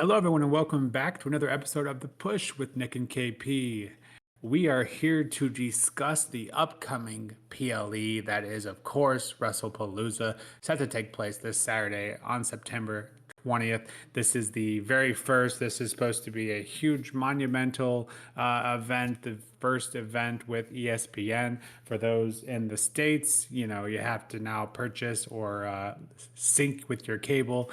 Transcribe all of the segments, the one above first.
Hello, everyone, and welcome back to another episode of The Push with Nick and KP. We are here to discuss the upcoming PLE that is, of course, Wrestlepalooza, set to take place this Saturday on September 20th. This is the very first. This is supposed to be a huge monumental event, the first event with ESPN. For those in the States, you have to now purchase or sync with your cable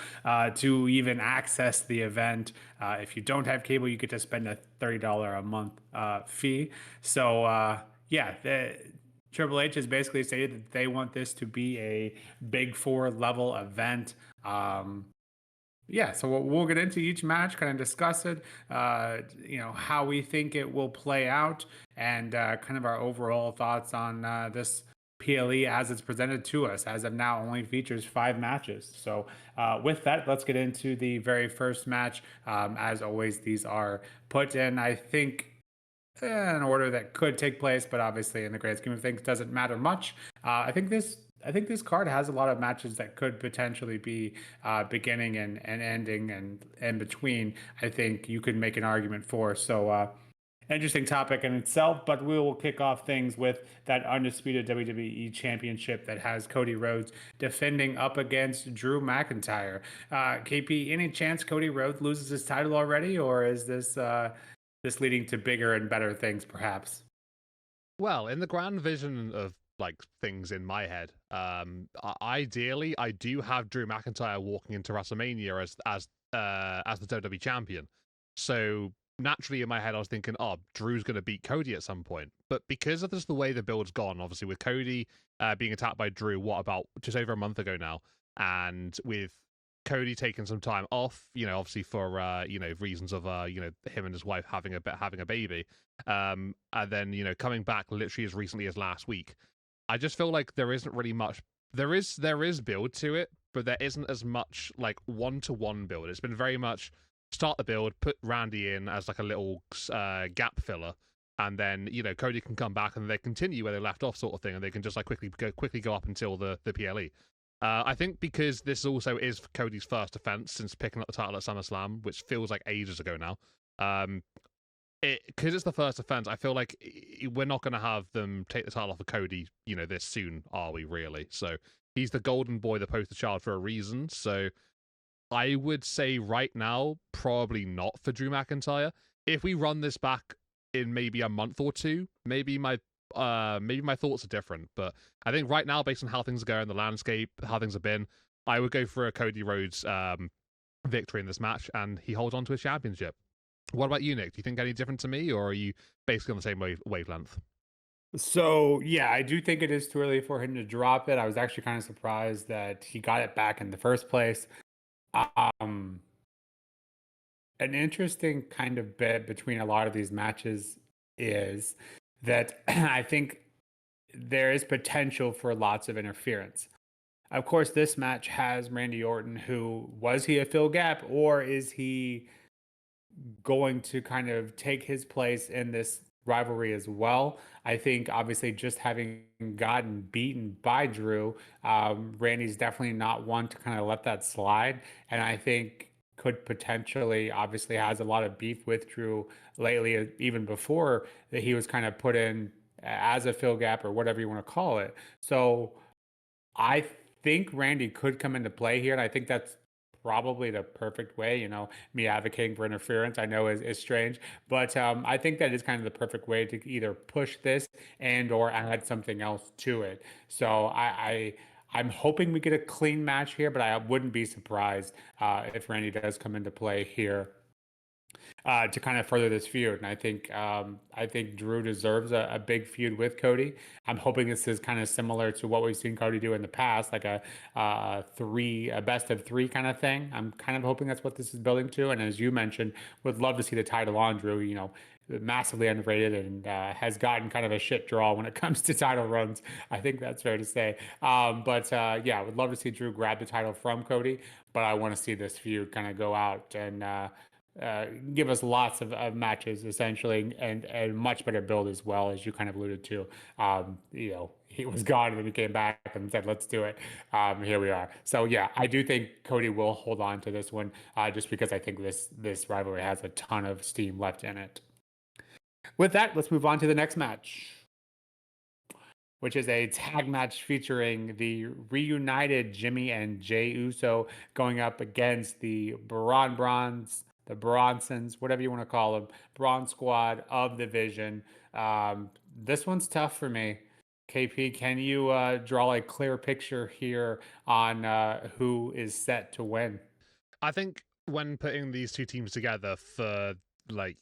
to even access the event. If you don't have cable, you get to spend a $30 a month fee. So, yeah, Triple H has basically stated that they want this to be a Big Four level event. Yeah, so we'll get into each match, kind of discuss it, how we think it will play out, and kind of our overall thoughts on this PLE as it's presented to us. As of now, only features 5 matches. So with that, let's get into the very first match. As always, these are put in, I think, an order that could take place, but obviously in the grand scheme of things doesn't matter much. I think this card has a lot of matches that could potentially be beginning and ending and in between. I think you could make an argument for. So interesting topic in itself, but we will kick off things with that undisputed WWE Championship that has Cody Rhodes defending up against Drew McIntyre. KP, any chance Cody Rhodes loses his title already, or is this leading to bigger and better things, perhaps? Well, in the grand vision of things in my head, ideally, I do have Drew McIntyre walking into WrestleMania as the WWE champion. So naturally, in my head, I was thinking, oh, Drew's going to beat Cody at some point. But because of this, the way the build's gone, obviously with Cody being attacked by Drew, what about just over a month ago now, and with Cody taking some time off, obviously for reasons of him and his wife having a baby, and then coming back literally as recently as last week. I just feel like there isn't really much. There is build to it, but there isn't as much like one-to-one build. It's been very much start the build, put Randy in as like a little gap filler, and then Cody can come back and they continue where they left off, sort of thing, and they can just like quickly go up until the PLE. I think because this also is Cody's first defense since picking up the title at SummerSlam, which feels like ages ago now. Because it's the first offense, I feel like we're not going to have them take the title off of Cody, this soon, are we really? So he's the golden boy, the poster child for a reason. So I would say right now, probably not for Drew McIntyre. If we run this back in maybe a month or two, maybe my thoughts are different. But I think right now, based on how things are going, the landscape, how things have been, I would go for a Cody Rhodes victory in this match, and he holds on to his championship. What about you, Nick? Do you think any different to me, or are you basically on the same wavelength? So yeah, I do think it is too early for him to drop it. I was actually kind of surprised that he got it back in the first place. Um, an interesting kind of bit between a lot of these matches is that I think there is potential for lots of interference. Of course, this match has Randy Orton, who was he a Phil Gap, or is he going to kind of take his place in this rivalry as well? I think obviously just having gotten beaten by Drew, Randy's definitely not one to kind of let that slide. And I think could potentially obviously has a lot of beef with Drew lately, even before that he was kind of put in as a Phil Gap or whatever you want to call it. So I think Randy could come into play here, and I think that's probably the perfect way. Me advocating for interference, I know is strange, but I think that is kind of the perfect way to either push this and or add something else to it. So I'm hoping we get a clean match here, but I wouldn't be surprised if Randy does come into play here to kind of further this feud. And I think Drew deserves a big feud with Cody. I'm hoping this is kind of similar to what we've seen Cody do in the past, like a best of three kind of thing. I'm kind of hoping that's what this is building to. And as you mentioned, would love to see the title on Drew. Massively underrated and has gotten kind of a shit draw when it comes to title runs. I think that's fair to say. But yeah, would love to see Drew grab the title from Cody, but I want to see this feud kind of go out and give us lots of matches essentially, and much better build as well, as you kind of alluded to. He was gone and then he came back and said, "Let's do it." Here we are. So yeah, I do think Cody will hold on to this one, just because I think this rivalry has a ton of steam left in it. With that, let's move on to the next match, which is a tag match featuring the reunited Jimmy and Jey Uso going up against the Brons, the Bronsons, whatever you want to call them, Braun Squad of the Vision. This one's tough for me. KP, can you draw a clear picture here on who is set to win? I think when putting these two teams together for like,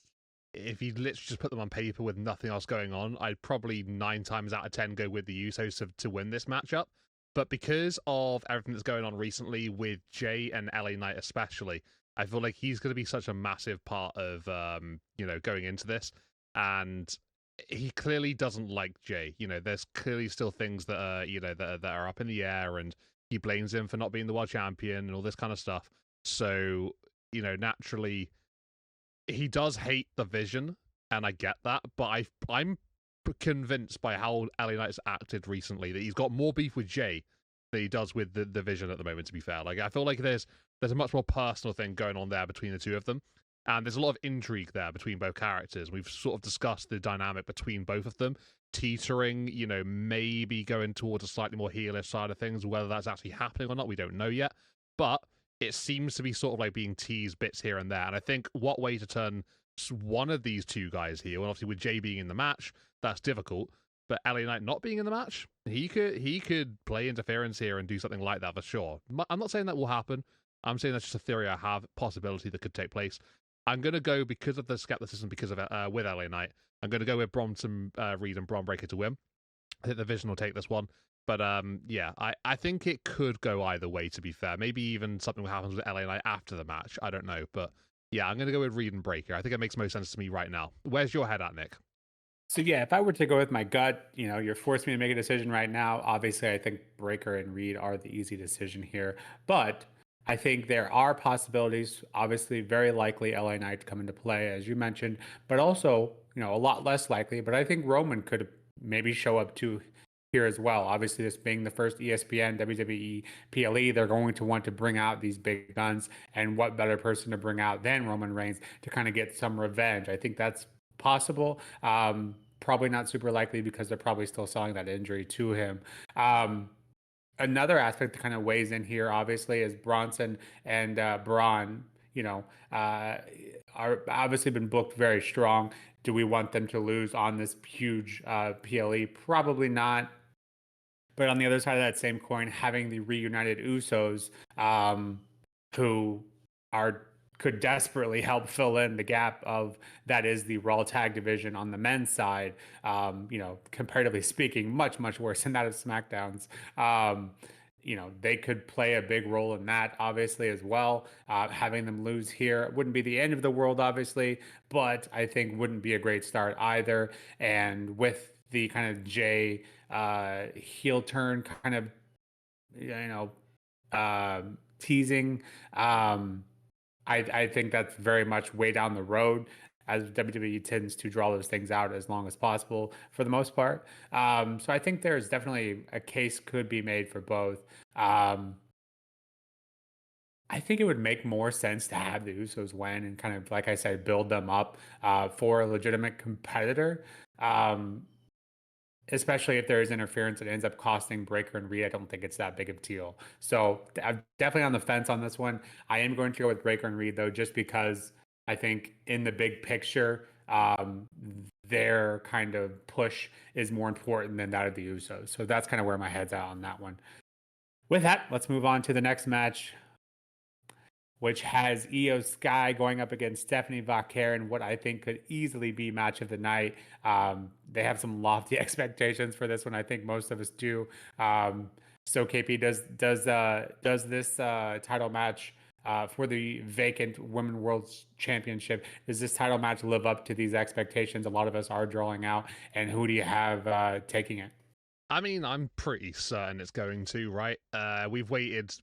if you literally just put them on paper with nothing else going on, I'd probably 9 times out of 10 go with the Usos to win this matchup. But because of everything that's going on recently with Jey and LA Knight especially, I feel like he's going to be such a massive part of going into this. And he clearly doesn't like Jey. There's clearly still things that are that are up in the air, and he blames him for not being the world champion and all this kind of stuff. So naturally, he does hate the Vision, and I get that. But I'm convinced by how LA Knight's acted recently that he's got more beef with Jey than he does with the Vision at the moment. To be fair, like I feel like there's a much more personal thing going on there between the two of them. And there's a lot of intrigue there between both characters. We've sort of discussed the dynamic between both of them, teetering, maybe going towards a slightly more heelish side of things. Whether that's actually happening or not, we don't know yet. But it seems to be sort of like being teased bits here and there. And I think what way to turn one of these two guys here, and obviously with Jey being in the match, that's difficult. But LA Knight not being in the match, he could play interference here and do something like that for sure. I'm not saying that will happen. I'm saying that's just a theory I have, possibility that could take place. I'm going to go, because of the skepticism, because of with LA Knight, I'm going to go with Bronson Reed and Bron Breakker to win. I think the Vision will take this one. But yeah, I think it could go either way, to be fair. Maybe even something happens with LA Knight after the match. I don't know. But yeah, I'm going to go with Reed and Breakker. I think it makes most sense to me right now. Where's your head at, Nick? So yeah, if I were to go with my gut, you're forcing me to make a decision right now. Obviously, I think Breaker and Reed are the easy decision here, but I think there are possibilities. Obviously, very likely LA Knight to come into play, as you mentioned, but also, a lot less likely. But I think Roman could maybe show up too here as well. Obviously, this being the first ESPN WWE PLE, they're going to want to bring out these big guns, and what better person to bring out than Roman Reigns to kind of get some revenge? I think that's possible. Probably not super likely, because they're probably still selling that injury to him. Another aspect that kind of weighs in here, obviously, is Bronson and Bron. Are obviously been booked very strong. Do we want them to lose on this huge PLE? Probably not. But on the other side of that same coin, having the reunited Usos, who are could desperately help fill in the gap of that is the Raw Tag Division on the men's side. Comparatively speaking, much worse than that of SmackDown's. They could play a big role in that, obviously, as well. Having them lose here wouldn't be the end of the world, obviously, but I think wouldn't be a great start either. And with the kind of Jey heel turn kind of, teasing, I think that's very much way down the road, as WWE tends to draw those things out as long as possible for the most part. So I think there's definitely a case could be made for both. I think it would make more sense to have the Usos win and kind of, like I said, build them up for a legitimate competitor. Especially if there is interference that ends up costing Breaker and Reed. I don't think it's that big of a deal. So I'm definitely on the fence on this one. I am going to go with Breaker and Reed, though, just because I think in the big picture, their kind of push is more important than that of the Usos. So that's kind of where my head's at on that one. With that, let's move on to the next match, which has Io Sky going up against Stephanie Vaquer in what I think could easily be match of the night. They have some lofty expectations for this one. I think most of us do. So KP, does this title match for the vacant Women's World Championship, does this title match live up to these expectations a lot of us are drawing out? And who do you have taking it? I mean, I'm pretty certain it's going to, right? We've waited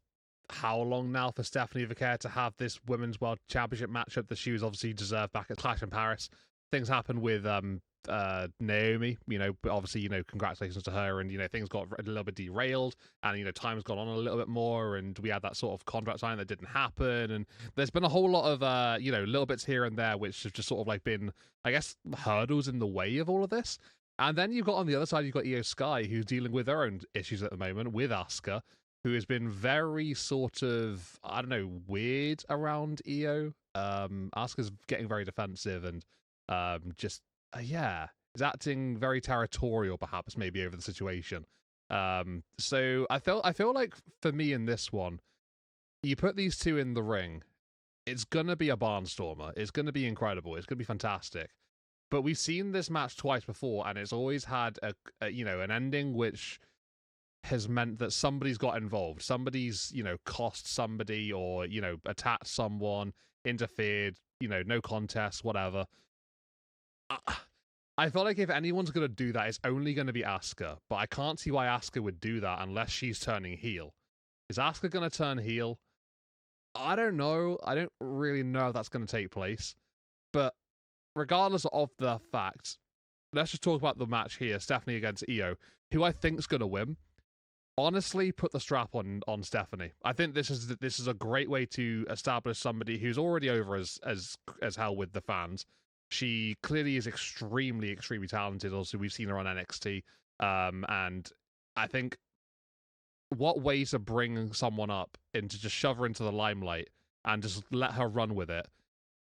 how long now for Stephanie Vaquer to have this Women's World Championship matchup that she was obviously deserved back at Clash in Paris. Things happened with Naomi, but obviously, congratulations to her, and things got a little bit derailed, and time's gone on a little bit more, and we had that sort of contract sign that didn't happen, and there's been a whole lot of little bits here and there which have just sort of like been, I guess, hurdles in the way of all of this. And then you've got on the other side, you've got Io Sky, who's dealing with her own issues at the moment with Asuka, who has been very sort of, I don't know, weird around Io. Asuka's getting very defensive and is acting very territorial, perhaps, maybe over the situation. So I feel like for me in this one, you put these two in the ring, it's gonna be a barnstormer. It's gonna be incredible. It's gonna be fantastic. But we've seen this match twice before, and it's always had an ending which has meant that somebody's got involved. Somebody's, cost somebody or, attacked someone, interfered, no contest, whatever. I feel like if anyone's going to do that, it's only going to be Asuka. But I can't see why Asuka would do that unless she's turning heel. Is Asuka going to turn heel? I don't know. I don't really know if that's going to take place. But regardless of the fact, let's just talk about the match here. Stephanie against Io, who I think is going to win. Honestly, put the strap on Stephanie. I think this is a great way to establish somebody who's already over as hell with the fans. She clearly is extremely, extremely talented. Also, we've seen her on NXT. And I think what way to bring someone up and to just shove her into the limelight and just let her run with it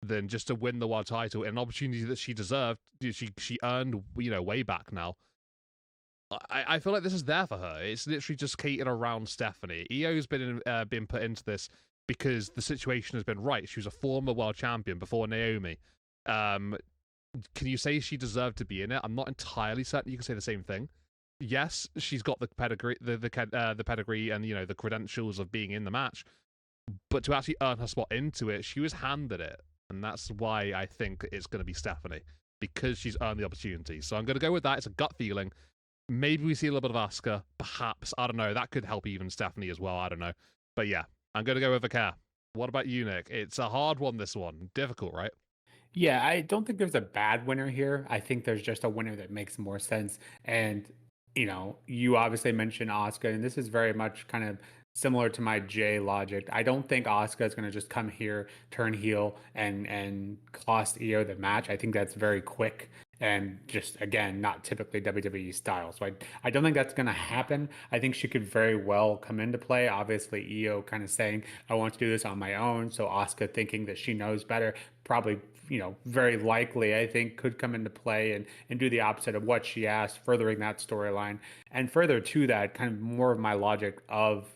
than just to win the world title, an opportunity that she deserved. She earned, way back now. I feel like this is there for her. It's literally just catered around Stephanie. Io's been put into this because the situation has been right. She was a former world champion before Naomi. Can you say she deserved to be in it? I'm not entirely certain you can say the same thing. Yes, she's got the pedigree, the pedigree, and the credentials of being in the match. But to actually earn her spot into it, she was handed it, and that's why I think it's going to be Stephanie, because she's earned the opportunity. So I'm going to go with that. It's a gut feeling. Maybe we see a little bit of Asuka, perhaps. I don't know. That could help even Stephanie as well. I don't know. But yeah, I'm going to go with Vaquer. What about you, Nick? It's a hard one, this one. Difficult, right? Yeah, I don't think there's a bad winner here. I think there's just a winner that makes more sense. And, you obviously mentioned Asuka, and this is very much kind of similar to my J logic. I don't think Asuka is going to just come here, turn heel, and cost Io the match. I think that's very quick and just, again, not typically WWE style. So I don't think that's going to happen. I think she could very well come into play. Obviously, Io kind of saying, I want to do this on my own. So Asuka thinking that she knows better, probably, very likely, I think, could come into play and do the opposite of what she asked, furthering that storyline. And further to that, kind of more of my logic of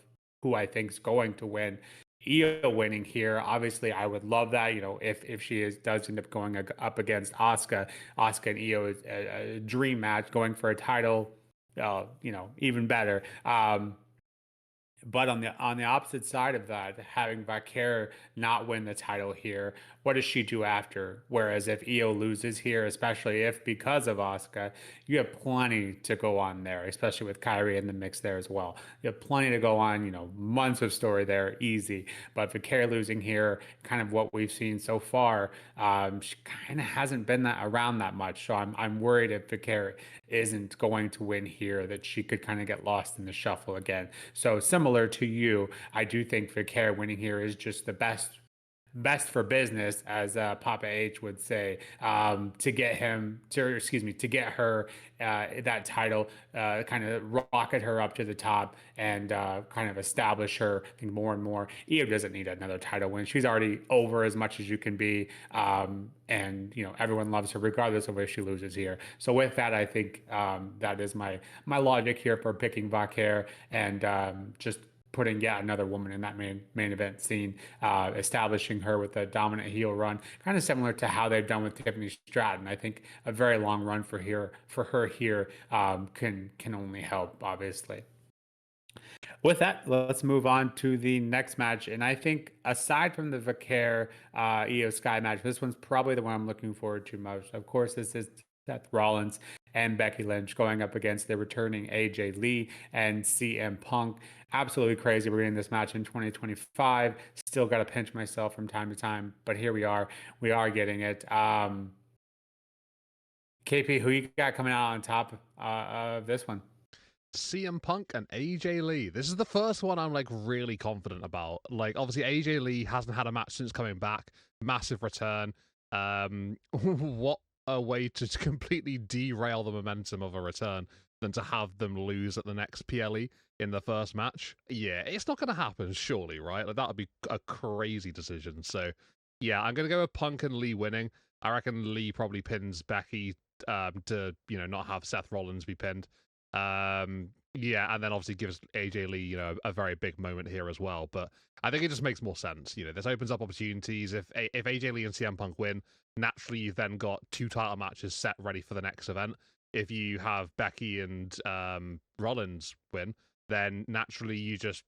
who I think is going to win. Io winning here, obviously, I would love that. If she does end up going up against Asuka, Asuka and Io is a dream match, going for a title. Even better. But on the opposite side of that, having Vaquer not win the title here, what does she do after? Whereas if Io loses here, especially if because of Asuka, you have plenty to go on there, especially with Kyrie in the mix there as well. You have plenty to go on, months of story there, easy. But Vaquer losing here, kind of what we've seen so far, she kind of hasn't been around that much. So I'm worried if Vaquer isn't going to win here, that she could kind of get lost in the shuffle again. So similar to you, I do think Vaquer winning here is just the best for business, as Papa H would say, to get her that title, kind of rocket her up to the top and kind of establish her, I think, more and more. Io doesn't need another title win. She's already over as much as you can be. And everyone loves her regardless of where she loses here. So with that, I think that is my logic here for picking Vaquer and just putting yet another woman in that main event scene, establishing her with a dominant heel run, kind of similar to how they've done with Tiffany Stratton. I think a very long run for her here can only help, obviously. With that, let's move on to the next match. And I think aside from the Vaquer Io Sky match, this one's probably the one I'm looking forward to most. Of course, this is Seth Rollins and Becky Lynch going up against the returning AJ Lee and CM Punk. Absolutely crazy. We're getting this match in 2025. Still got to pinch myself from time to time, but here we are. We are getting it. KP, who you got coming out on top of this one? CM Punk and AJ Lee. This is the first one I'm like really confident about. Like, obviously AJ Lee hasn't had a match since coming back. Massive return. What a way to completely derail the momentum of a return than to have them lose at the next PLE in the first match. Yeah, it's not going to happen, surely, right? Like, that would be a crazy decision. So, yeah, I'm going to go with Punk and Lee winning. I reckon Lee probably pins Becky to, not have Seth Rollins be pinned. Yeah, and then obviously gives AJ Lee, a very big moment here as well. But I think it just makes more sense. This opens up opportunities. If AJ Lee and CM Punk win, naturally you've then got 2 title matches set ready for the next event. If you have Becky and Rollins win, then naturally you just,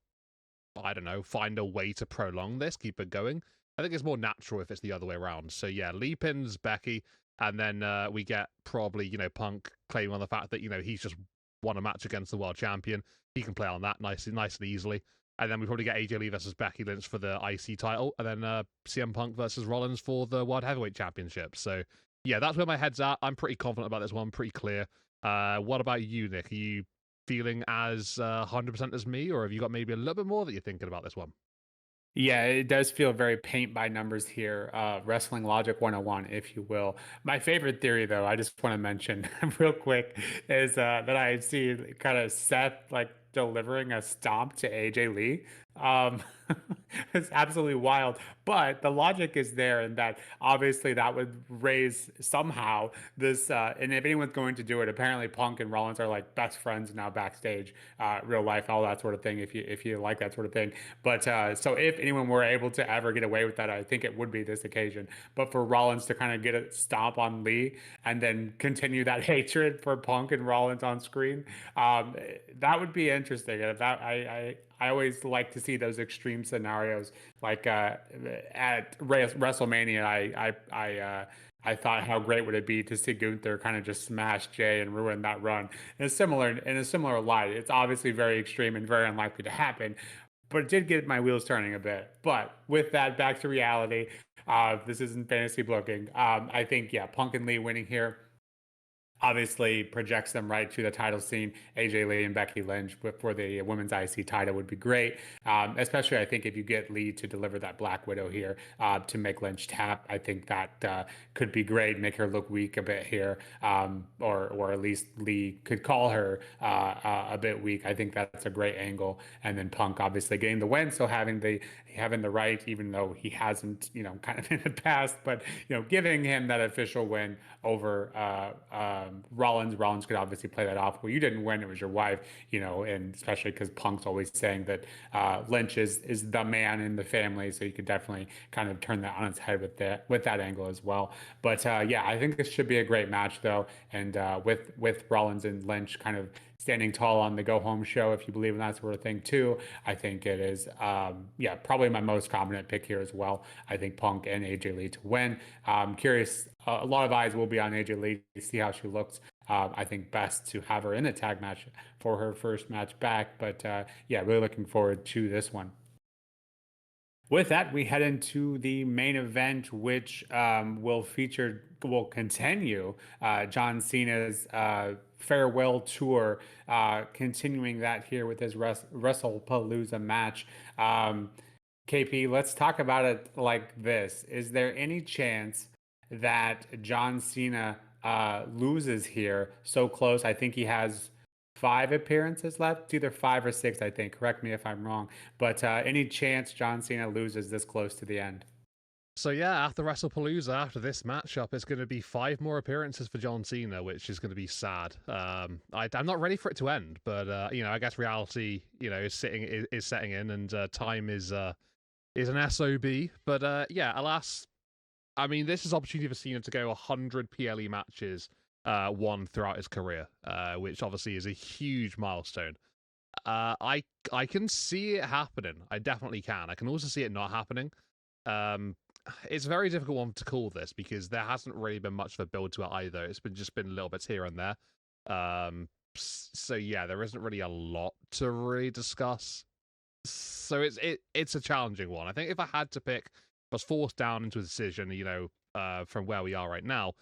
I don't know, find a way to prolong this, keep it going. I think it's more natural if it's the other way around. So yeah, Lee pins Becky, and then we get probably, Punk claiming on the fact that, he's just won a match against the world champion. He can play on that nice and easily. And then we probably get AJ Lee versus Becky Lynch for the IC title, and then CM Punk versus Rollins for the World Heavyweight Championship. So yeah, that's where my head's at. I'm pretty confident about this one, pretty clear. What about you, Nick? Are you feeling as 100% as me, or have you got maybe a little bit more that you're thinking about this one? Yeah, it does feel very paint by numbers here, wrestling logic 101, if you will. My favorite theory, though, I just want to mention real quick, is that I see kind of Seth like delivering a stomp to AJ Lee. Um, it's absolutely wild, but the logic is there, and that obviously that would raise somehow this. And if anyone's going to do it, apparently Punk and Rollins are like best friends now backstage, real life, all that sort of thing. If you like that sort of thing, but so if anyone were able to ever get away with that, I think it would be this occasion. But for Rollins to kind of get a stomp on Lee and then continue that hatred for Punk and Rollins on screen, that would be interesting. And that I always like to see those extreme scenarios. Like at WrestleMania, I thought how great would it be to see Gunther kind of just smash Jay and ruin that run in a similar light. It's obviously very extreme and very unlikely to happen, but it did get my wheels turning a bit. But with that, back to reality. This isn't fantasy booking. I think, yeah, Punk and Lee winning here obviously projects them right to the title scene. AJ Lee and Becky Lynch for the women's IC title would be great. Especially, I think if you get Lee to deliver that Black Widow here to make Lynch tap, I think that could be great. Make her look weak a bit here, or at least Lee could call her a bit weak. I think that's a great angle. And then Punk obviously getting the win, so having the right, even though he hasn't, kind of in the past, but giving him that official win over Rollins. Rollins could obviously play that off. Well, you didn't win; it was your wife, and especially because Punk's always saying that Lynch is the man in the family, so you could definitely kind of turn that on its head with that angle as well. But yeah, I think this should be a great match though, and with Rollins and Lynch kind of standing tall on the go home show, if you believe in that sort of thing too. I think it is, yeah, probably my most confident pick here as well. I think Punk and AJ Lee to win. I'm curious, a lot of eyes will be on AJ Lee to see how she looks. I think best to have her in a tag match for her first match back. But yeah, really looking forward to this one. With that, we head into the main event, which will continue John Cena's farewell tour, continuing that here with his WrestlePalooza match. KP, let's talk about it like this. Is there any chance that John Cena loses here so close? I think he has 5 appearances left. It's either 5 or 6, I think. Correct me if I'm wrong. But any chance John Cena loses this close to the end? So yeah, after WrestlePalooza, after this matchup, it's going to be 5 more appearances for John Cena, which is going to be sad. I'm not ready for it to end, but I guess reality, is setting in, and time is an SOB. But yeah, alas, I mean, this is opportunity for Cena to go 100 PLE matches won throughout his career, which obviously is a huge milestone. I can see it happening. I definitely can. I can also see it not happening. It's a very difficult one to call this because there hasn't really been much of a build to it either. It's been just been little bits here and there. So yeah, there isn't really a lot to really discuss. So it's a challenging one. I think if I had to pick, if I was forced down into a decision, from where we are right now,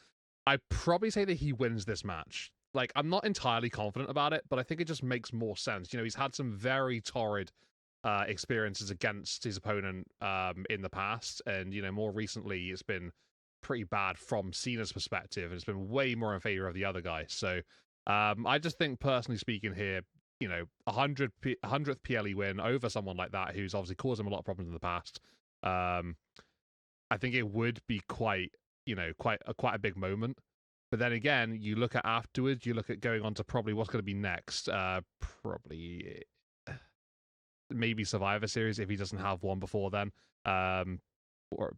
I'd probably say that he wins this match. Like, I'm not entirely confident about it, but I think it just makes more sense. He's had some very torrid experiences against his opponent in the past, and more recently it's been pretty bad from Cena's perspective, and it's been way more in favor of the other guy. So I just think, personally speaking, here, 100th PLE win over someone like that who's obviously caused him a lot of problems in the past. I think it would be quite a big moment. But then again, you look at afterwards, you look at going on to probably what's going to be next. Probably maybe Survivor Series if he doesn't have one before then. Or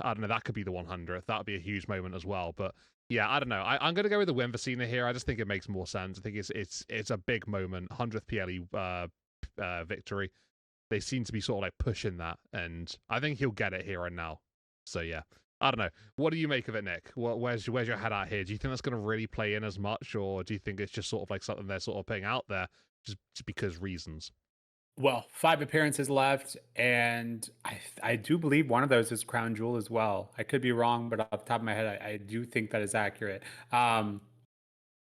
I don't know, that could be the 100th. That would be a huge moment as well. But yeah, I don't know. I'm going to go with the win for Cena here. I just think it makes more sense. I think it's a big moment. 100th PLE victory. They seem to be sort of like pushing that, and I think he'll get it here and now. So yeah, I don't know. What do you make of it, Nick? Where's your head at here? Do you think that's going to really play in as much, or do you think it's just sort of like something they're sort of putting out there just because reasons? Well, 5 appearances left, and I do believe one of those is Crown Jewel as well. I could be wrong, but off the top of my head, I do think that is accurate.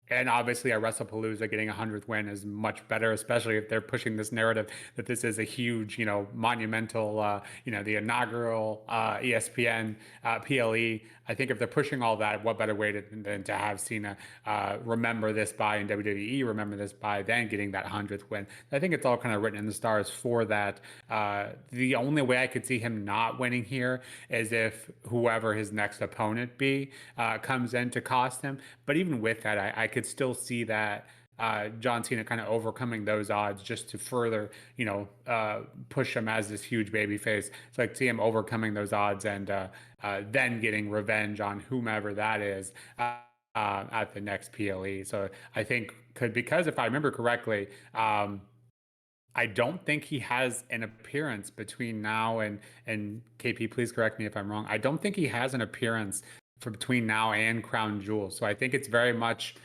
And obviously, a WrestlePalooza getting a 100th win is much better, especially if they're pushing this narrative that this is a huge, monumental, the inaugural ESPN PLE. I think if they're pushing all that, what better way than to have Cena remember this by, in WWE remember this by, then getting that 100th win. I think it's all kind of written in the stars for that. The only way I could see him not winning here is if whoever his next opponent be comes in to cost him. But even with that, I could still see that John Cena kind of overcoming those odds just to further, push him as this huge baby face. So I could see him overcoming those odds and then getting revenge on whomever that is at the next PLE. So I think because if I remember correctly, I don't think he has an appearance between now and KP. Please correct me if I'm wrong. I don't think he has an appearance for between now and Crown Jewel. So I think it's very much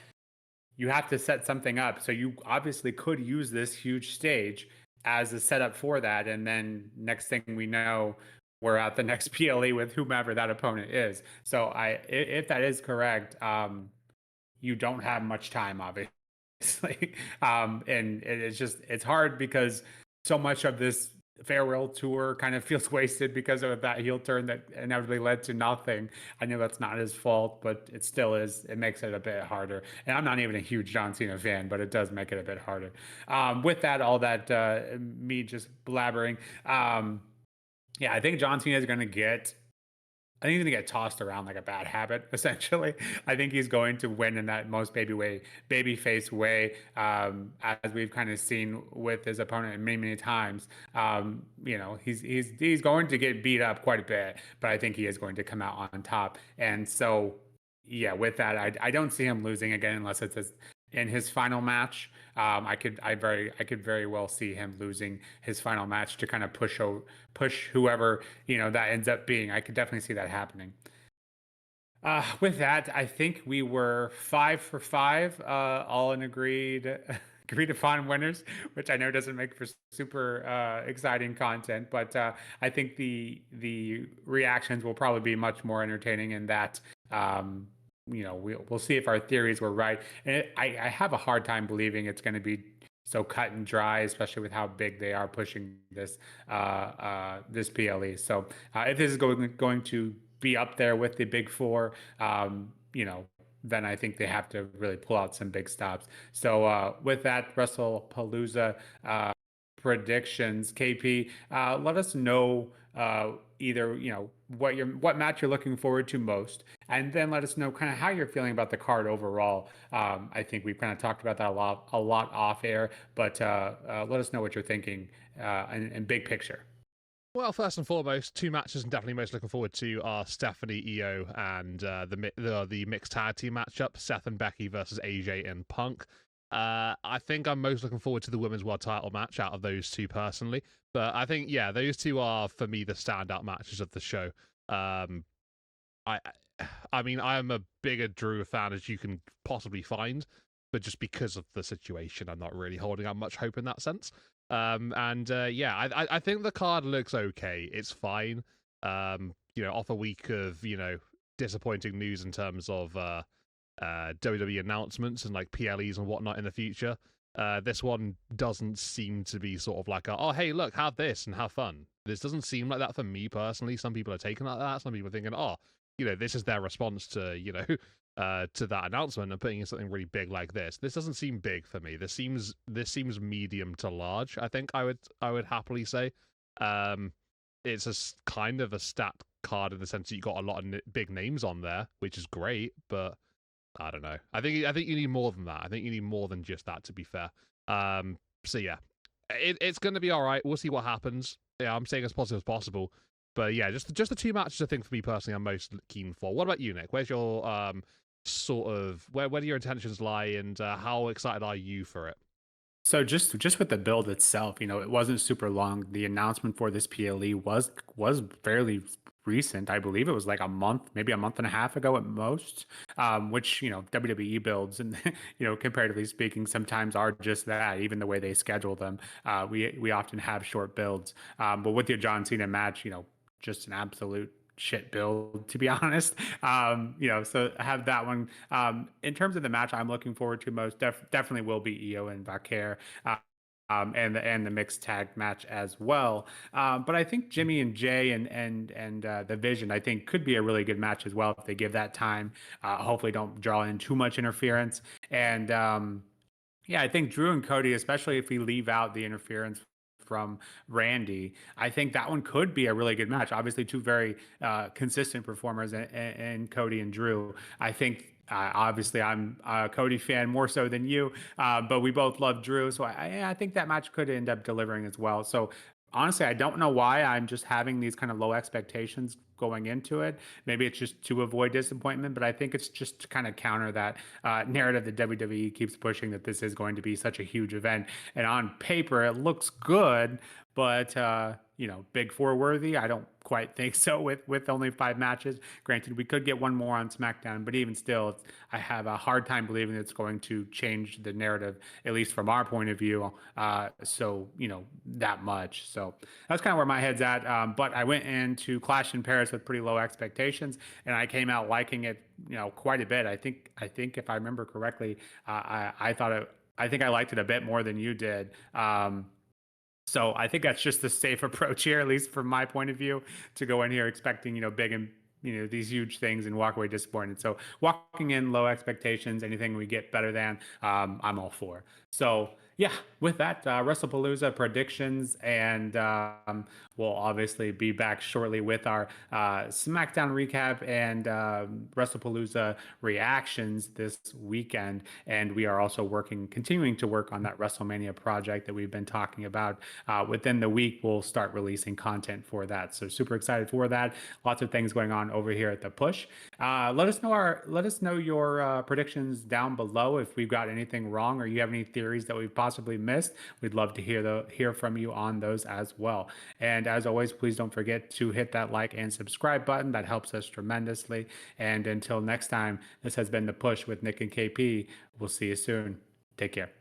you have to set something up. So you obviously could use this huge stage as a setup for that, and then next thing we know, we're at the next PLE with whomever that opponent is. So if that is correct, you don't have much time, obviously. And it's hard because so much of this farewell tour kind of feels wasted because of that heel turn that inevitably led to nothing. I know that's not his fault, but it still is. It makes it a bit harder. And I'm not even a huge John Cena fan, but it does make it a bit harder. With that, all that me just blabbering. Yeah, I think John Cena is going to get I think he's gonna get tossed around like a bad habit, essentially. I think he's going to win in that most baby face way, as we've kind of seen with his opponent many, many times. He's going to get beat up quite a bit, but I think he is going to come out on top. And so, yeah, with that, I don't see him losing again unless it's in his final match. I could very well see him losing his final match to kind of push whoever that ends up being. I could definitely see that happening. With that, I think we were 5 for 5, all in agreed upon winners, which I know doesn't make for super exciting content, but I think the reactions will probably be much more entertaining in that. We'll see if our theories were right. And I have a hard time believing it's going to be so cut and dry, especially with how big they are pushing this PLE. So if this is going to be up there with the big four, then I think they have to really pull out some big stops. So with that, WrestlePalooza predictions, KP, let us know either what match you're looking forward to most, and then let us know kind of how you're feeling about the card overall. I think we've kind of talked about that a lot off air, but let us know what you're thinking in big picture. Well, first and foremost, 2 matches I'm definitely most looking forward to are Stephanie, Io, and the mixed tag team matchup, Seth and Becky versus AJ and Punk. I think I'm most looking forward to the women's world title match out of those 2 personally. But I think, yeah, those 2 are, for me, the standout matches of the show. I mean, I am a bigger Drew fan as you can possibly find. but just because of the situation, I'm not really holding out much hope in that sense. Yeah, I think the card looks okay. It's fine. Off a week of disappointing news in terms of WWE announcements and like PLEs and whatnot in the future. This one doesn't seem to be sort of like oh hey look, have this and have fun. This doesn't seem like that for me personally. Some people are taking like that. Some people are thinking this is their response to to that announcement and putting in something really big like this. This doesn't seem big for me. This seems medium to large. I think I would happily say. It's kind of a stat card in the sense that you got a lot of big names on there, which is great, but I don't know. I think you need more than that. I think you need more than just that, to be fair. So yeah, it's going to be all right. We'll see what happens. Yeah, I'm saying as positive as possible. But yeah, just the two matches I think for me personally I'm most keen for. What about you, Nick? Where's your sort of where do your intentions lie, and how excited are you for it? So just with the build itself, it wasn't super long. The announcement for this PLE was fairly recent. I believe it was like a month, maybe a month and a half ago at most. Which WWE builds and comparatively speaking, sometimes are just that. Even the way they schedule them, we often have short builds. But with the John Cena match, just an absolute shit build, to be honest. So I have that one. In terms of the match I'm looking forward to most, definitely will be Io and Vaquer. And the mixed tag match as well. But I think Jimmy and Jay and the Vision, I think, could be a really good match as well if they give that time. Hopefully, don't draw in too much interference. And yeah, I think Drew and Cody, especially if we leave out the interference from Randy, I think that one could be a really good match. Obviously, two very consistent performers in Cody and Drew. I think obviously I'm a Cody fan more so than you, but we both love Drew, so I think that match could end up delivering as well. So honestly, I don't know why I'm just having these kind of low expectations going into it. Maybe it's just to avoid disappointment, but I think it's just to kind of counter that narrative that WWE keeps pushing that this is going to be such a huge event. And on paper, it looks good, but Big Four worthy. I don't quite think so with only 5 matches. Granted, we could get one more on SmackDown, but even still, I have a hard time believing it's going to change the narrative, at least from our point of view. That much. So that's kind of where my head's at. But I went into Clash in Paris with pretty low expectations, and I came out liking it, quite a bit. I think if I remember correctly, I thought it. I think I liked it a bit more than you did. So I think that's just the safe approach here, at least from my point of view, to go in here expecting, big and these huge things and walk away disappointed. So walking in low expectations, anything we get better than, I'm all for. So yeah, with that, Wrestlepalooza predictions, and we'll obviously be back shortly with our SmackDown recap and Wrestlepalooza reactions this weekend. And we are also continuing to work on that WrestleMania project that we've been talking about. Within the week, we'll start releasing content for that. So super excited for that. Lots of things going on over here at the Push. Let us know your predictions down below if we've got anything wrong or you have any theories that we've possibly missed. We'd love to hear from you on those as well. And as always, please don't forget to hit that like and subscribe button. That helps us tremendously. And until next time, this has been The Push with Nick and KP. We'll see you soon. Take care.